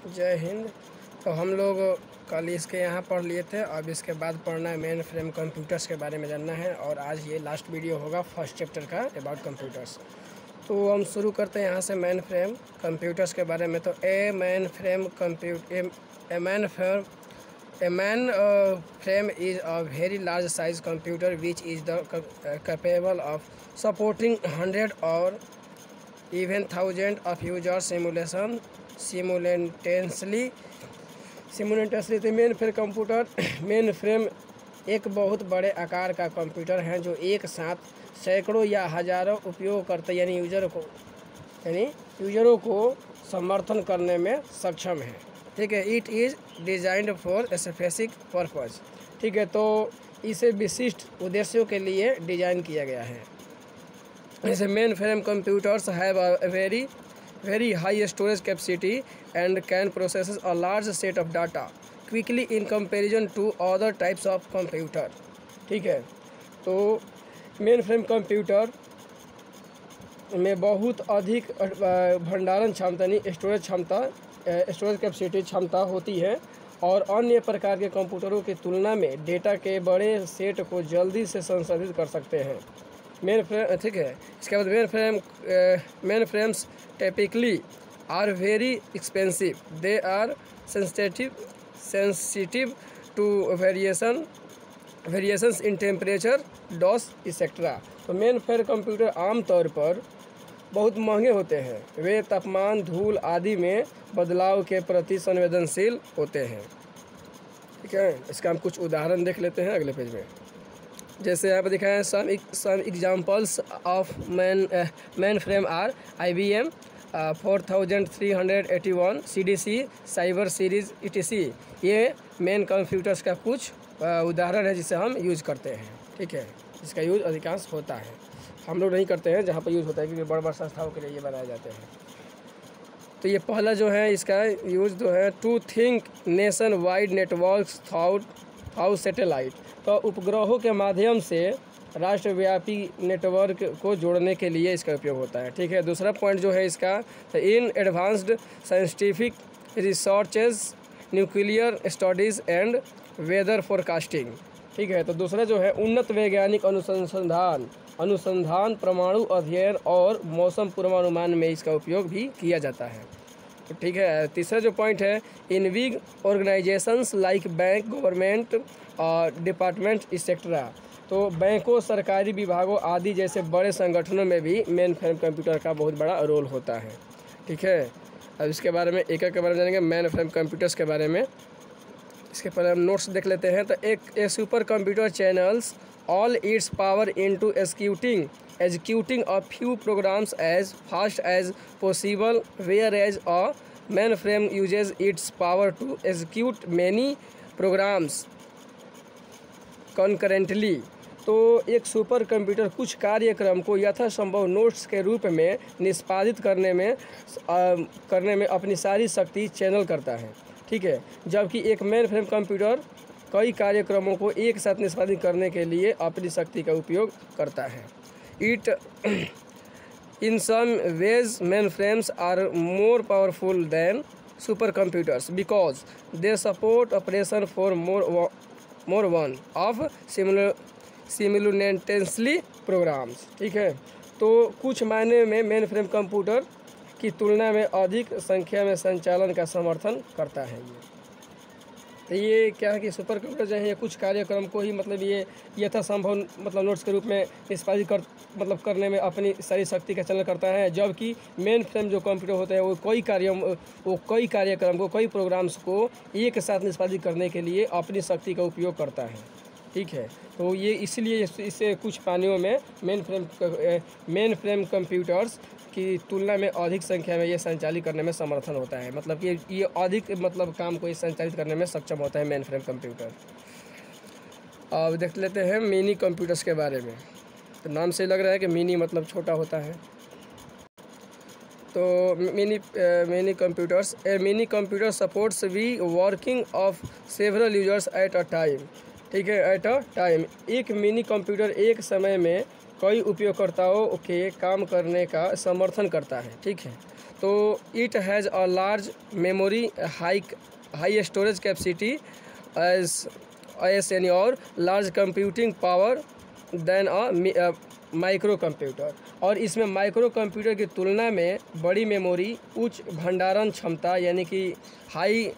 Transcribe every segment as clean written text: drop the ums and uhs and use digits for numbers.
जय हिंद। तो हम लोग कल इसके यहाँ पढ़ लिए थे, अब इसके बाद पढ़ना है मेन फ्रेम कंप्यूटर्स के बारे में जानना है, और आज ये लास्ट वीडियो होगा फर्स्ट चैप्टर का अबाउट कंप्यूटर्स। तो हम शुरू करते हैं यहाँ से मेन फ्रेम कंप्यूटर्स के बारे में। तो a man frame is a very large size computer which is capable of supporting 100 or even thousands of users simultaneously। तो मेन फ्रेम एक बहुत बड़े आकार का कंप्यूटर है जो एक साथ सैकड़ों या हज़ारों उपयोगकर्ता यानी यूजरों को समर्थन करने में सक्षम है। ठीक है, it is designed for specific purpose. ठीक है, तो इसे विशिष्ट उद्देश्यों के लिए डिज़ाइन किया गया है। जैसे main frame computers have a very high storage capacity and can process a large set of data quickly in comparison to other types of computer। ठीक है, तो मेन फ्रेम कंप्यूटर में बहुत अधिक भंडारण क्षमता यानी स्टोरेज कैपेसिटी क्षमता होती है, और अन्य प्रकार के कंप्यूटरों की तुलना में डेटा के बड़े सेट को जल्दी से संसाधित कर सकते हैं। मेन फ्रेम, ठीक है, इसके बाद main frames typically are very expensive। They are sensitive to variations in temperature, dose, etc। तो मेन फ्रेम कंप्यूटर आमतौर पर बहुत महंगे होते हैं। वे तापमान, धूल आदि में बदलाव के प्रति संवेदनशील होते हैं। ठीक है, इसका हम कुछ उदाहरण देख लेते हैं अगले पेज में। जैसे यहाँ पर दिखाया है some examples of mainframe are IBM 4381, CDC, cyber series ETC। ये मेन कंप्यूटर्स का कुछ उदाहरण है जिसे हम यूज़ करते हैं। ठीक है, इसका यूज़ अधिकांश होता है, हम लोग नहीं करते हैं, जहाँ पर यूज़ होता है क्योंकि बड़े संस्थाओं के लिए ये बनाए जाते हैं। तो ये पहला जो है इसका यूज़ जो है to think nationwide networks through satellite. तो उपग्रहों के माध्यम से राष्ट्रव्यापी नेटवर्क को जोड़ने के लिए इसका उपयोग होता है। ठीक है, दूसरा पॉइंट जो है इसका in advanced scientific researches, nuclear studies and weather forecasting. ठीक है, तो दूसरा जो है उन्नत वैज्ञानिक अनुसंधान, परमाणु अध्ययन और मौसम पूर्वानुमान में इसका उपयोग भी किया जाता है। तो ठीक है, तीसरा जो पॉइंट है in big organisations like bank, government department etcetera. तो बैंकों, सरकारी विभागों आदि जैसे बड़े संगठनों में भी मेन फ्रेम कंप्यूटर का बहुत बड़ा रोल होता है। ठीक है, अब इसके बारे में एक के बारे में जानेंगे मेन फ्रेम कंप्यूटर्स के बारे में। इसके पहले हम नोट्स देख लेते हैं। तो एक super computer channels all it's power into executing a few programs as fast as possible, whereas a mainframe uses its power to execute many programs concurrently। तो एक सुपर कंप्यूटर कुछ कार्यक्रम को यथासंभव नोट्स के रूप में निष्पादित करने में अपनी सारी शक्ति चैनल करता है। ठीक है, जबकि एक मेन फ्रेम कंप्यूटर कई कार्यक्रमों को एक साथ निष्पादित करने के लिए अपनी शक्ति का उपयोग करता है। In some ways, mainframes are more powerful than supercomputers because they support operation for more one of simultaneously programs। ठीक है, तो कुछ मायने में मेन फ्रेम कंप्यूटर की तुलना में अधिक संख्या में संचालन का समर्थन करता है। तो ये क्या है कि सुपर कंप्यूटर जो है ये कुछ कार्यक्रम को ही ये यथासंभव नोट्स के रूप में निष्पादित करने में अपनी सारी शक्ति का चलन करता है, जबकि मेन फ्रेम जो कंप्यूटर होते हैं वो कई कार्यक्रम को, कई प्रोग्राम्स को एक साथ निष्पादित करने के लिए अपनी शक्ति का उपयोग करता है। ठीक है, तो ये इसलिए इससे कुछ पानियों में मेन फ्रेम कंप्यूटर्स की तुलना में अधिक संख्या में ये संचालित करने में समर्थन होता है। कि ये अधिक काम को संचालित करने में सक्षम होता है मेन फ्रेम कंप्यूटर। अब देख लेते हैं मिनी कंप्यूटर्स के बारे में। तो नाम से लग रहा है कि मिनी छोटा होता है। तो mini computers mini computer supports we working of several users at a time. ठीक है, एट अ टाइम एक मिनी कंप्यूटर एक समय में कई उपयोगकर्ताओं के काम करने का समर्थन करता है। ठीक है, तो it has a large memory, high storage capacity as any और large computing power than a micro computer. और इसमें माइक्रो कंप्यूटर की तुलना में बड़ी मेमोरी, उच्च भंडारण क्षमता यानी कि हाई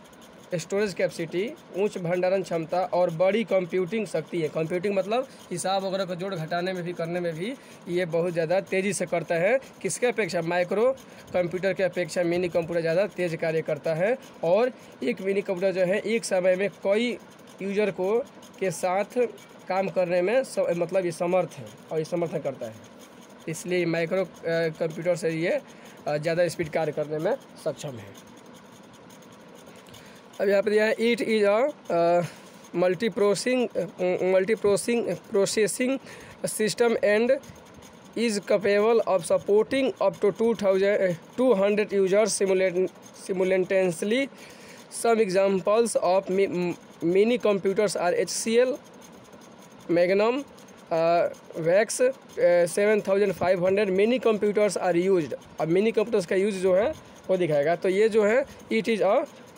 स्टोरेज कैपेसिटी, उच्च भंडारण क्षमता और बड़ी कंप्यूटिंग शक्ति है। कंप्यूटिंग मतलब हिसाब वगैरह को जोड़ घटाने में भी, करने में भी ये बहुत ज़्यादा तेज़ी से करता है। किसके अपेक्षा? माइक्रो कंप्यूटर के अपेक्षा मिनी कंप्यूटर ज़्यादा तेज़ कार्य करता है। और एक मिनी कंप्यूटर जो है एक समय में कई यूजर को के साथ काम करने में मतलब ये समर्थ है और ये समर्थन करता है। इसलिए माइक्रो कंप्यूटर से ये ज़्यादा स्पीड कार्य करने में सक्षम है। अब यहाँ पर दिया है it is a multi processing system and is capable of supporting up to 200 users simultaneously. Some examples of mini computers are HCL, Magnum, VAX, 7500 mini computers are used. अब मिनी कंप्यूटर्स का यूज जो है वो दिखाएगा। तो ये जो है इट इज़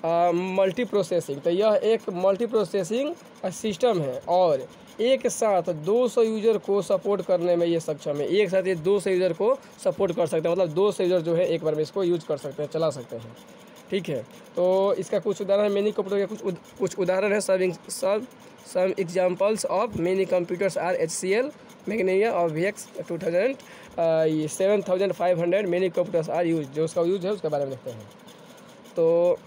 मल्टी प्रोसेसिंग, तो यह एक मल्टी प्रोसेसिंग सिस्टम है और एक साथ 200 यूज़र को सपोर्ट करने में ये सक्षम है। एक साथ ये 200 यूज़र को सपोर्ट कर सकते हैं, मतलब 200 यूज़र जो है एक बार में इसको यूज कर सकते हैं, चला सकते हैं। ठीक है, तो इसका कुछ उदाहरण है मिनी कंप्यूटर के, कुछ उदाहरण है। Some examples of mini computers are HCL, मैग्नेनिया और VX 7500 mini computers are use. जो उसका यूज है उसके बारे में देखते हैं। तो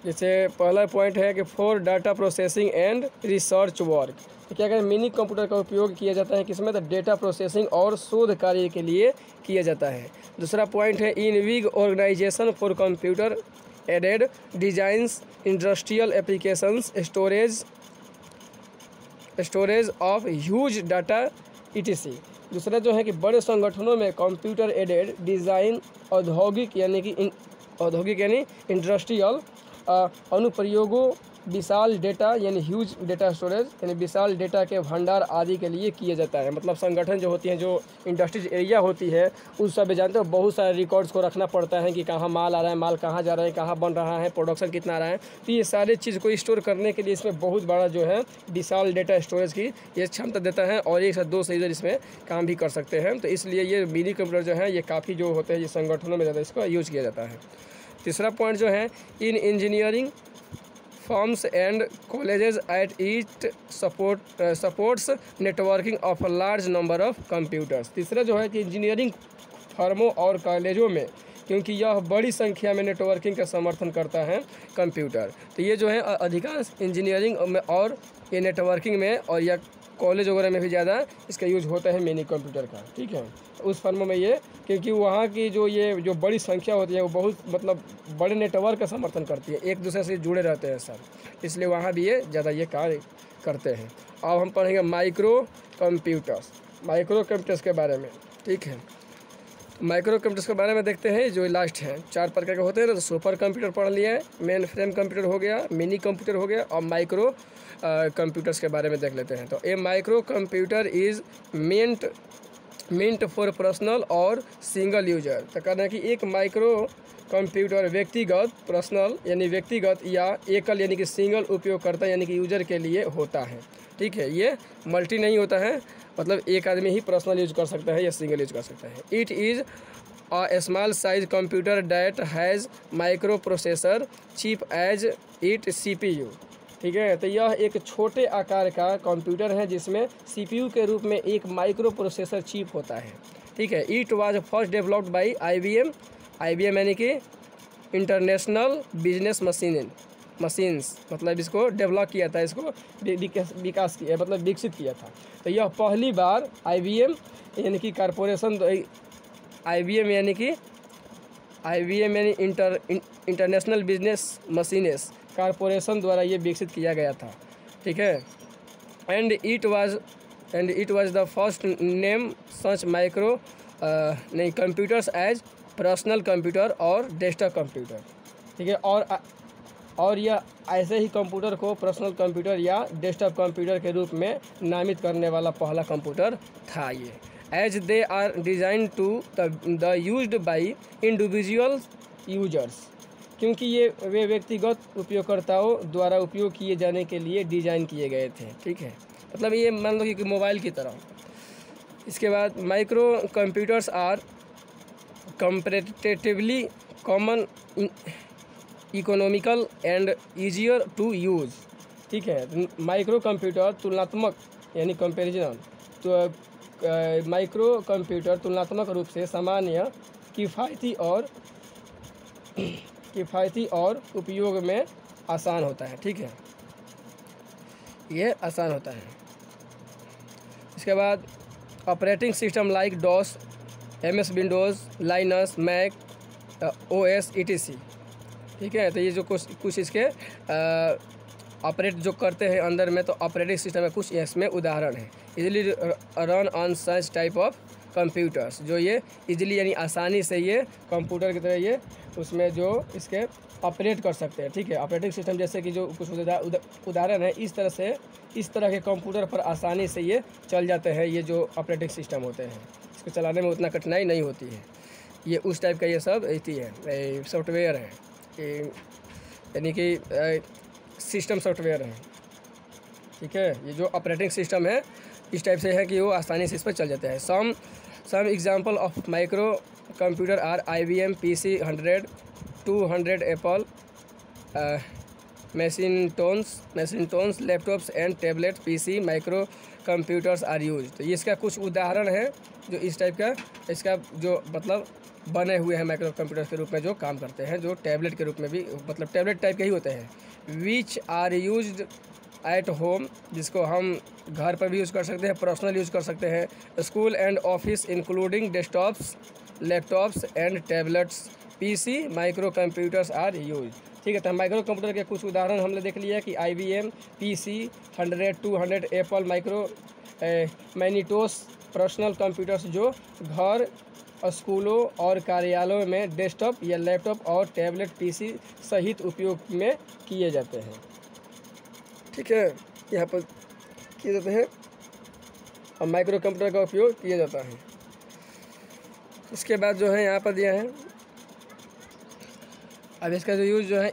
जैसे पहला पॉइंट है कि for data processing and research work, तो क्या करें, मिनी कंप्यूटर का उपयोग किया जाता है किसमें? तो डेटा प्रोसेसिंग और शोध कार्य के लिए किया जाता है। दूसरा पॉइंट है in big organisation for computer aided designs, industrial applications, storage of huge data ETC। दूसरा जो है कि बड़े संगठनों में कंप्यूटर एडेड डिज़ाइन, औद्योगिक यानी इंडस्ट्रियल अनुप्रयोगों, विशाल डेटा यानी ह्यूज डेटा स्टोरेज यानी विशाल डेटा के भंडार आदि के लिए किया जाता है। मतलब संगठन जो होती हैं, जो इंडस्ट्रीज एरिया होती है, उस सब जानते हो बहुत सारे रिकॉर्ड्स को रखना पड़ता है कि कहाँ माल आ रहा है, माल कहाँ जा रहा है, कहाँ बन रहा है, प्रोडक्शन कितना आ रहा है। तो ये सारे चीज़ को स्टोर करने के लिए इसमें बहुत बड़ा जो है विशाल डेटा स्टोरेज की ये क्षमता देता है और एक साथ 200 यूज़र इसमें काम भी कर सकते हैं। तो इसलिए ये मिनी कंप्यूटर जो है ये काफ़ी जो होते हैं ये संगठनों में ज़्यादा इसको यूज किया जाता है। तीसरा पॉइंट जो है इन engineering firms and colleges at it supports networking of a large number of computers. तीसरा जो है कि इंजीनियरिंग फर्मों और कॉलेजों में, क्योंकि यह बड़ी संख्या में नेटवर्किंग का समर्थन करता है कंप्यूटर, तो ये जो है अधिकांश इंजीनियरिंग में और ये नेटवर्किंग में और या कॉलेज वगैरह में भी ज़्यादा इसका यूज होता है मिनी कंप्यूटर का। ठीक है, उस फर्मों में ये, क्योंकि वहाँ की जो बड़ी संख्या होती है वो बहुत मतलब बड़े नेटवर्क का समर्थन करती है, एक दूसरे से जुड़े रहते हैं सब, इसलिए वहाँ भी ये ज़्यादा ये कार्य करते हैं। अब हम पढ़ेंगे माइक्रो कंप्यूटर्स के बारे में। ठीक है, माइक्रो कंप्यूटर्स के बारे में देखते हैं। जो लास्ट है 4 प्रकार के होते हैं ना, तो सुपर कंप्यूटर पढ़ लिया है, मेन फ्रेम कंप्यूटर हो गया, मिनी कंप्यूटर हो गया और माइक्रो कंप्यूटर्स के बारे में देख लेते हैं। तो a micro computer is meant for personal और सिंगल यूजर। तो कहना है कि एक माइक्रो कंप्यूटर व्यक्तिगत, पर्सनल यानी व्यक्तिगत या एकल यानी कि सिंगल उपयोगकर्ता यानी कि यूजर के लिए होता है। ठीक है, ये मल्टी नहीं होता है, मतलब एक आदमी ही पर्सनल यूज कर सकता है या सिंगल यूज कर सकता है। It is a small size computer that has microprocessor chip as it CPU। ठीक है, तो यह एक छोटे आकार का कंप्यूटर है जिसमें CPU के रूप में एक माइक्रो प्रोसेसर चिप होता है। ठीक है, it was first developed by IBM यानी कि इंटरनेशनल बिजनेस मशीन्स, मतलब इसको डेवलप किया था, इसको विकास किया, मतलब विकसित किया था। तो यह पहली बार IBM यानी कि कारपोरेशन, IBM यानी इंटरनेशनल बिजनेस मशीन्स कारपोरेशन द्वारा ये विकसित किया गया था। ठीक है, and it was the first name such micro computers as personal computer और डेस्कटॉप कंप्यूटर। ठीक है, और यह ऐसे ही कंप्यूटर को पर्सनल कंप्यूटर या डेस्कटॉप कंप्यूटर के रूप में नामित करने वाला पहला कंप्यूटर था ये। As they are design to the used by individual users, क्योंकि ये वे व्यक्तिगत उपयोगकर्ताओं द्वारा उपयोग किए जाने के लिए डिज़ाइन किए गए थे। ठीक है, मतलब ये मान लो कि मोबाइल की तरह। इसके बाद micro computers are comparatively common, economical and easier to use. ठीक है, माइक्रो कंप्यूटर तुलनात्मक यानी कंपैरिजन, तो माइक्रो कंप्यूटर तुलनात्मक रूप से सामान्य, किफ़ायती और उपयोग में आसान होता है। ठीक है, ये आसान होता है। इसके बाद operating system like DOS, MS Windows, Linux, Mac OS ETC। ठीक है, तो ये जो कुछ इसके ऑपरेट जो करते हैं अंदर में, तो ऑपरेटिंग सिस्टम में कुछ इसमें उदाहरण है। Easily run on such type of computers, जो ये इजीली यानी आसानी से ये कंप्यूटर की तरह ये उसमें जो इसके ऑपरेट कर सकते हैं। ठीक है, ऑपरेटिंग सिस्टम जैसे कि जो कुछ उदाहरण है, इस तरह के कंप्यूटर पर आसानी से ये चल जाते हैं। ये जो ऑपरेटिंग सिस्टम होते हैं, इसको चलाने में उतना कठिनाई नहीं होती है। ये उस टाइप का ये सब ऐसी है, सॉफ्टवेयर है, यानी कि सिस्टम सॉफ्टवेयर है। ठीक है, ये जो ऑपरेटिंग सिस्टम है इस टाइप से है कि वो आसानी से इस पर चल जाते हैं। Some example of micro computer are IBM PC 100, 200 Apple Macintosh, laptops and tablet PC micro computers are use. तो ये इसका कुछ उदाहरण है जो इस टाइप का इसका जो मतलब बने हुए हैं माइक्रो कंप्यूटर के रूप में जो काम करते हैं, जो टैबलेट के रूप में भी मतलब टैबलेट टाइप के ही होते हैं। Which are used at home, जिसको हम घर पर भी यूज़ कर सकते हैं, पर्सनल यूज़ कर सकते हैं। School and office including desktops, laptops and tablets, PC micro computers are use. ठीक है, तो माइक्रो कंप्यूटर के कुछ उदाहरण हमने देख लिया कि IBM PC 100, 200 Apple micro Macintosh personal computers जो घर, स्कूलों और कार्यालयों में डेस्कटॉप या लैपटॉप और टैबलेट PC सहित उपयोग में किए जाते हैं। ठीक है, यहाँ पर किए जाते हैं और माइक्रो कंप्यूटर का उपयोग किया जाता है। इसके बाद जो है यहाँ पर दिया है, अब इसका जो यूज़ जो है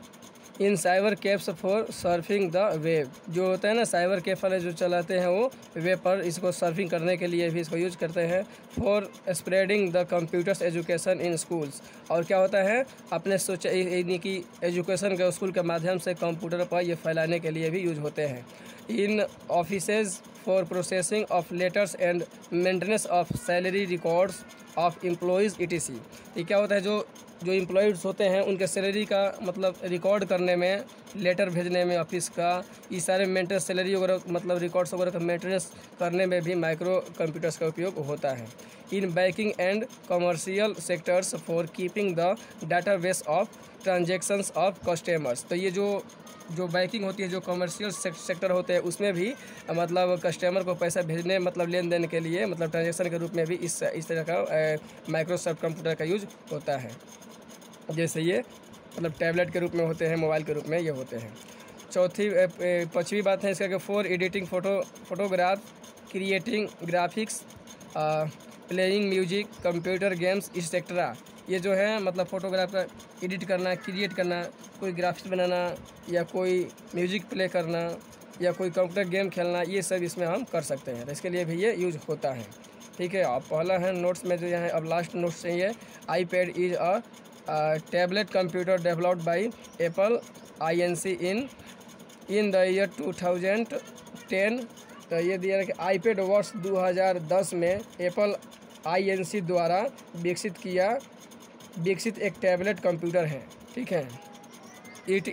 in cyber cafes for surfing the web, जो होता है ना साइबर कैफ वाले जो चलाते हैं वो वेब पर इसको सर्फिंग करने के लिए भी इसको यूज करते हैं। For spreading the computers education in schools, और क्या होता है अपने यानी कि एजुकेशन के स्कूल के माध्यम से कंप्यूटर पर ये फैलाने के लिए भी यूज होते हैं। In offices for processing of letters and maintenance of salary records of employees ETC। ये क्या होता है, जो एम्प्लॉयज़ होते हैं उनके सैलरी का मतलब रिकॉर्ड करने में, लेटर भेजने में ऑफिस का, ये सारे मेंटेनेंस सैलरी वगैरह मतलब रिकॉर्ड्स वगैरह का मेंटेनेंस करने में भी माइक्रो कंप्यूटर्स का उपयोग होता है। In banking and commercial sectors for keeping the database of transactions of customers. तो ये जो बैंकिंग होती है, जो कमर्शियल सेक्टर होते हैं, उसमें भी मतलब कस्टमर को पैसा भेजने मतलब लेन देन के लिए मतलब ट्रांजेक्शन के रूप में भी इस तरह का माइक्रोसॉफ्ट कंप्यूटर का यूज होता है। जैसे ये मतलब टैबलेट के रूप में होते हैं, मोबाइल के रूप में ये होते हैं। पाँचवीं बात है इसका कि for editing photograph, creating graphics, playing music, computer games etcetera. ये जो है मतलब फ़ोटोग्राफ का एडिट करना, क्रिएट करना, कोई ग्राफिक्स बनाना या कोई म्यूजिक प्ले करना या कोई कंप्यूटर गेम खेलना, ये सब इसमें हम कर सकते हैं। तो इसके लिए भी ये यूज होता है। ठीक है, अब पहला है नोट्स में जो यहाँ अब लास्ट नोट्स चाहिए, iPad is a tablet computer developed by Apple INC in the year 2010। तो ये दिया है कि iPad वर्ष 2010 में एप्पल INC द्वारा विकसित एक टैबलेट कंप्यूटर है। ठीक है, it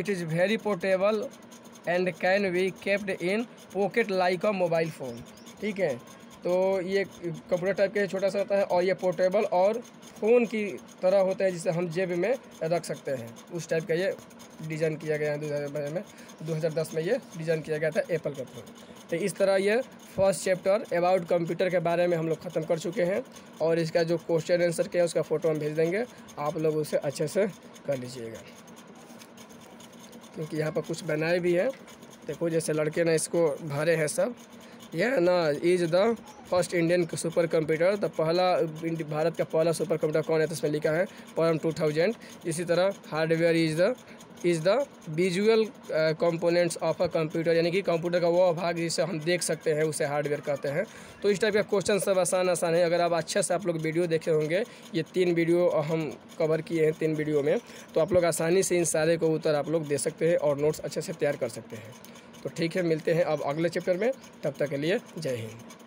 is very portable and can be capped in pocket like a mobile phone. ठीक है, तो ये कंप्यूटर टाइप के छोटा सा होता है और ये पोर्टेबल और फ़ोन की तरह होता है, जिसे हम जेब में रख सकते हैं। उस टाइप का ये डिज़ाइन किया गया है 2010 में ये डिज़ाइन किया गया था एप्पल के थ्रू। तो इस तरह ये फर्स्ट चैप्टर अबाउट कंप्यूटर के बारे में हम लोग ख़त्म कर चुके हैं, और इसका जो क्वेश्चन आंसर क्या है उसका फ़ोटो हम भेज देंगे, आप लोग उसे अच्छे से कर लीजिएगा, क्योंकि यहाँ पर कुछ बनाए भी है। देखो जैसे लड़के ने इसको भरे हैं सब, यह ना is the first Indian super computer, तो पहला भारत का पहला सुपर कंप्यूटर कौन है, तो इसमें लिखा है परम 2000। इसी तरह hardware is the visual components of a computer, यानी कि कंप्यूटर का वो भाग जिसे हम देख सकते हैं उसे हार्डवेयर कहते हैं। तो इस टाइप का क्वेश्चन सब आसान है। अगर आप अच्छे से आप लोग वीडियो देखे होंगे, ये 3 वीडियो हम कवर किए हैं 3 वीडियो में, तो आप लोग आसानी से इन सारे को उत्तर आप लोग दे सकते हैं और नोट्स अच्छे से तैयार कर सकते हैं। तो ठीक है, मिलते हैं अब अगले चैप्टर में, तब तक के लिए जय हिंद।